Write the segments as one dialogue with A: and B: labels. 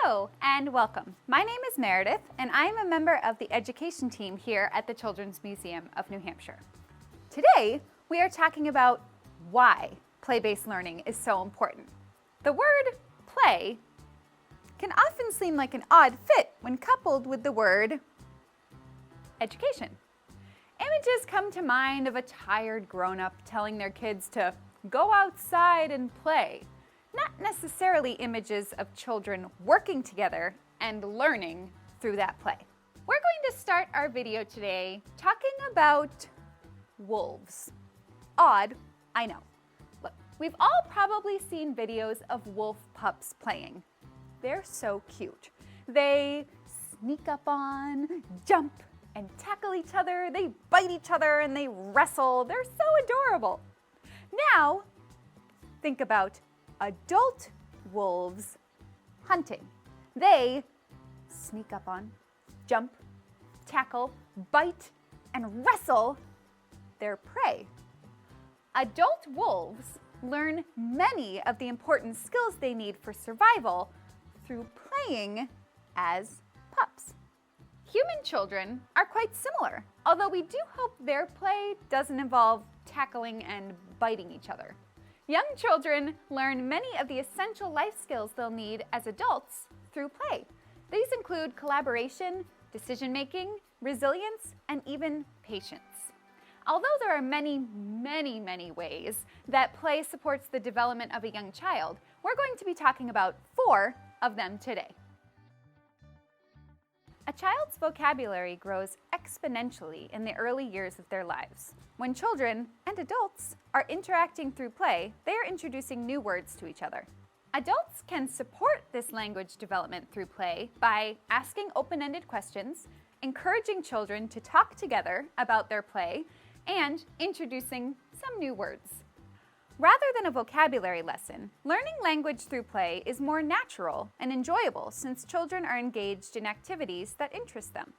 A: Hello and welcome. My name is Meredith and I am a member of the education team here at the Children's Museum of New Hampshire. Today we are talking about why play-based learning is so important. The word play can often seem like an odd fit when coupled with the word education. Images come to mind of a tired grown-up telling their kids to go outside and play. Not necessarily images of children working together and learning through that play. We're going to start our video today talking about wolves. Odd, I know. Look, we've all probably seen videos of wolf pups playing. They're so cute. They sneak up on, jump, and tackle each other. They bite each other and they wrestle. They're so adorable. Now, think about adult wolves hunting. They sneak up on, jump, tackle, bite, and wrestle their prey. Adult wolves learn many of the important skills they need for survival through playing as pups. Human children are quite similar, although we do hope their play doesn't involve tackling and biting each other. Young children learn many of the essential life skills they'll need as adults through play. These include collaboration, decision-making, resilience, and even patience. Although there are many ways that play supports the development of a young child, we're going to be talking about 4 of them today. A child's vocabulary grows exponentially in the early years of their lives. When children and adults are interacting through play, they are introducing new words to each other. Adults can support this language development through play by asking open-ended questions, encouraging children to talk together about their play, and introducing some new words. Rather than a vocabulary lesson, learning language through play is more natural and enjoyable since children are engaged in activities that interest them.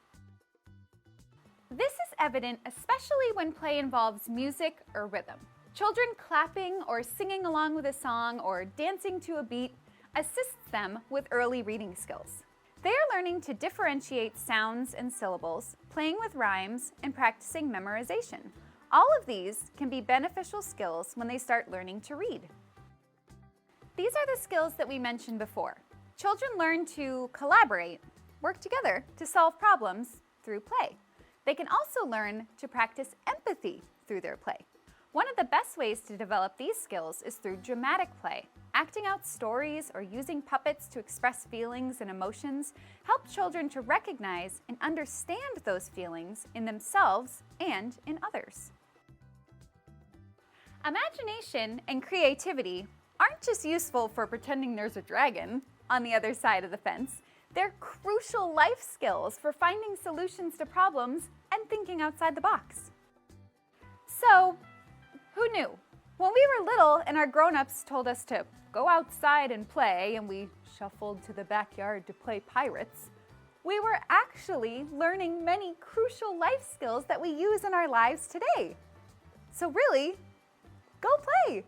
A: This is evident especially when play involves music or rhythm. Children clapping or singing along with a song or dancing to a beat assists them with early reading skills. They are learning to differentiate sounds and syllables, playing with rhymes, and practicing memorization. All of these can be beneficial skills when they start learning to read. These are the skills that we mentioned before. Children learn to collaborate, work together to solve problems through play. They can also learn to practice empathy through their play. One of the best ways to develop these skills is through dramatic play. Acting out stories or using puppets to express feelings and emotions help children to recognize and understand those feelings in themselves and in others. Imagination and creativity aren't just useful for pretending there's a dragon on the other side of the fence. They're crucial life skills for finding solutions to problems and thinking outside the box. So, who knew? When we were little and our grown-ups told us to go outside and play and we shuffled to the backyard to play pirates, we were actually learning many crucial life skills that we use in our lives today. So really, go play!